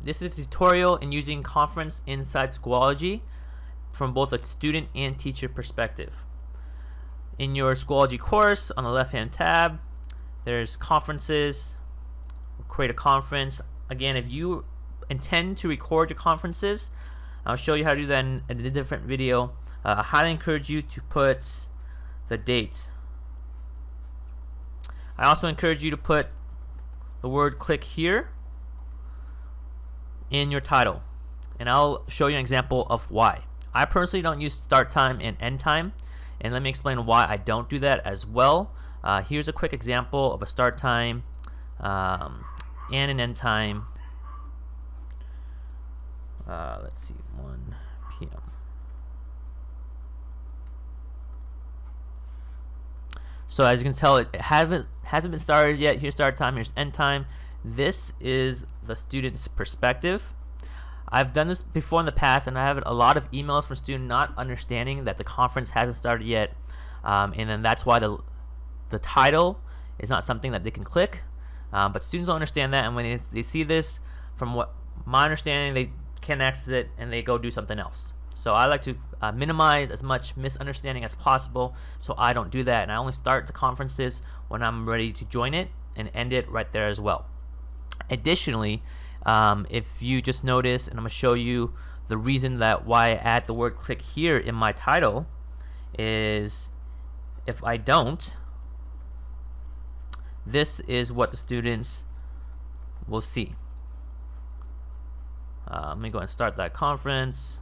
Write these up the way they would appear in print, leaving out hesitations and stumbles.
This is a tutorial in using conference inside Schoology from both a student and teacher perspective. In your Schoology course, on the left-hand tab, there's conferences. Create a conference. Again, if you intend to record your conferences, I'll show you how to do that in a different video. I highly encourage you to put the date. I also encourage you to put the word "click here" in your title, and I'll show you an example of why. I personally don't use start time and end time, and let me explain why I don't do that as well. Here's a quick example of a start time and an end time. Let's see, 1 p.m. So as you can tell, it hasn't been started yet. Here's start time, here's end time. This is the student's perspective. I've done this before in the past, and I have a lot of emails from students not understanding that the conference hasn't started yet, and then that's why the title is not something that they can click. But students don't understand that, and when they see this, from what my understanding, they can't access it and they go do something else. So I like to minimize as much misunderstanding as possible, so I don't do that, and I only start the conferences when I'm ready to join it and end it right there as well. Additionally, if you just notice, and I'm going to show you the reason that why I add the word "click here" in my title, is if I don't, this is what the students will see. Let me go and start that conference.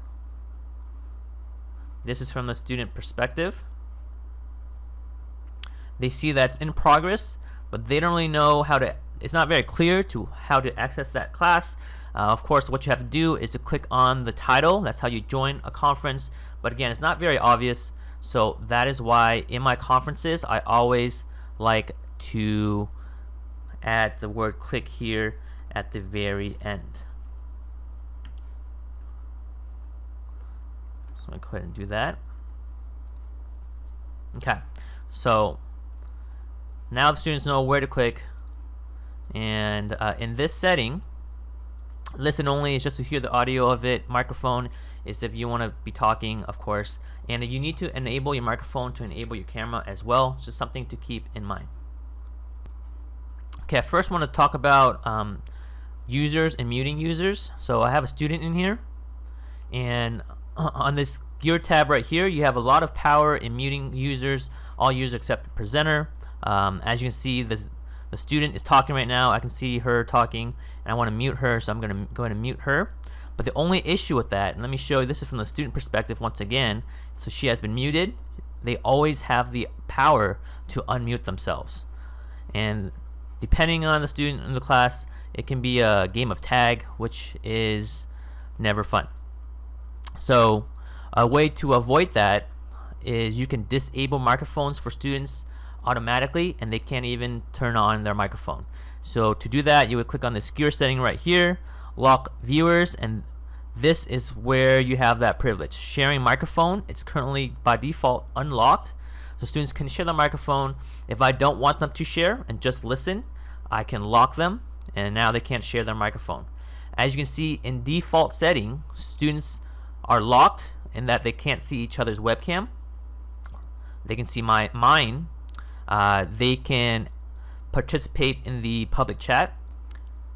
This is from the student perspective. They see that's in progress, but they don't really know how to, it's not very clear to how to access that class. Of course, what you have to do is to click on the title. That's how you join a conference. But again, it's not very obvious. So that is why in my conferences, I always like to add the word "click here" at the very end. So I'm going to go ahead and do that. Okay, so now the students know where to click, and in this setting, listen only is just to hear the audio of it. Microphone is if you want to be talking, of course, and if you need to enable your microphone to enable your camera as well. It's just something to keep in mind. Okay, I first want to talk about users and muting users. So I have a student in here, and on this gear tab right here, you have a lot of power in muting users, all users except the presenter. As you can see, the student is talking right now. I can see her talking, and I want to mute her, so I'm going to go ahead and mute her. But the only issue with that, and let me show you, this is from the student perspective once again. So she has been muted. They always have the power to unmute themselves. And depending on the student in the class, it can be a game of tag, which is never fun. So a way to avoid that is you can disable microphones for students automatically, and they can't even turn on their microphone. So to do that, you would click on this gear setting right here, lock viewers, and this is where you have that privilege. Sharing microphone, it's currently by default unlocked, so students can share the microphone. If I don't want them to share and just listen, I can lock them, and now they can't share their microphone. As you can see, in default setting, students are locked in that they can't see each other's webcam. They can see mine. They can participate in the public chat.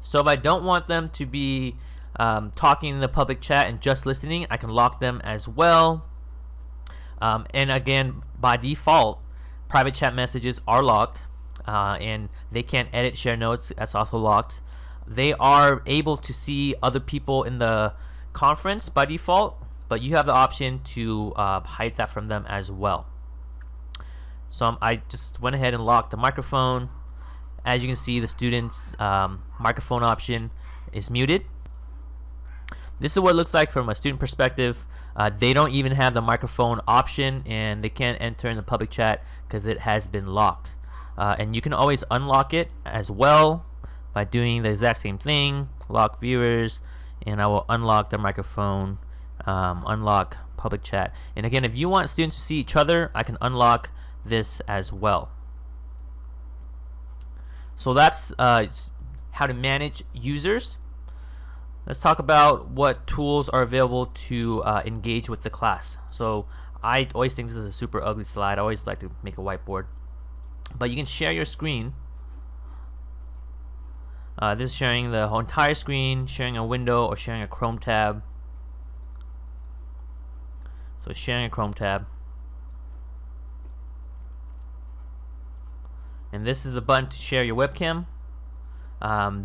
So if I don't want them to be talking in the public chat and just listening, I can lock them as well. And again, by default, private chat messages are locked, and they can't edit, share notes. That's also locked. They are able to see other people in the conference by default, but you have the option to hide that from them as well. So I just went ahead and locked the microphone. As you can see, the student's microphone option is muted. This is what it looks like from a student perspective. They don't even have the microphone option, and they can't enter in the public chat because it has been locked. And you can always unlock it as well by doing the exact same thing. Lock viewers, and I will unlock the microphone, unlock public chat. And again, if you want students to see each other, I can unlock this as well. So that's how to manage users. Let's talk about what tools are available to engage with the class. So I always think this is a super ugly slide. I always like to make a whiteboard. But you can share your screen. This is sharing the whole entire screen, sharing a window, or sharing a Chrome tab. So sharing a Chrome tab. And this is the button to share your webcam.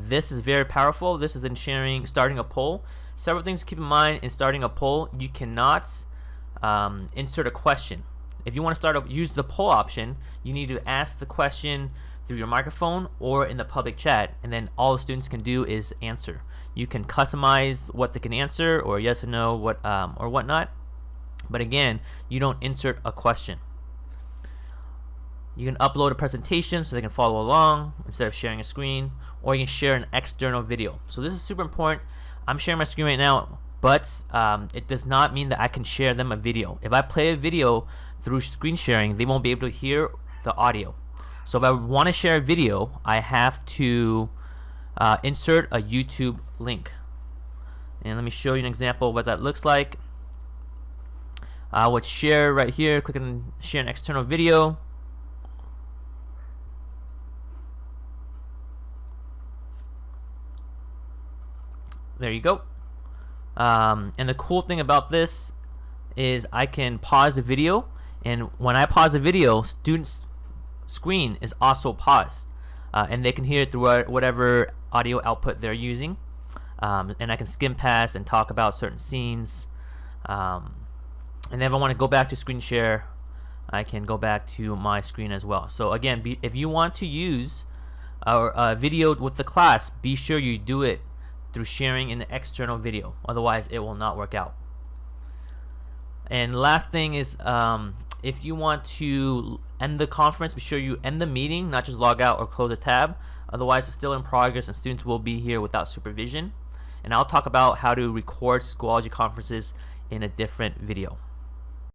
This is very powerful. This is in starting a poll. Several things to keep in mind in starting a poll. You cannot insert a question. If you want to use the poll option, you need to ask the question through your microphone or in the public chat, and then all the students can do is answer. You can customize what they can answer, or yes or no, or whatnot. But again, you don't insert a question. You can upload a presentation so they can follow along instead of sharing a screen, or you can share an external video. So this is super important. I'm sharing my screen right now, but it does not mean that I can share them a video. If I play a video through screen sharing, they won't be able to hear the audio. So if I want to share a video, I have to insert a YouTube link. And let me show you an example of what that looks like. I would share right here, click on share an external video. There you go. And the cool thing about this is I can pause the video, and when I pause the video, students' screen is also paused, and they can hear it through whatever audio output they're using. And I can skim past and talk about certain scenes. And if I want to go back to screen share, I can go back to my screen as well. So again, if you want to use our video with the class, be sure you do it through sharing an external video. Otherwise, it will not work out. And last thing is, if you want to end the conference, be sure you end the meeting, not just log out or close a tab. Otherwise, it's still in progress and students will be here without supervision. And I'll talk about how to record Schoology conferences in a different video.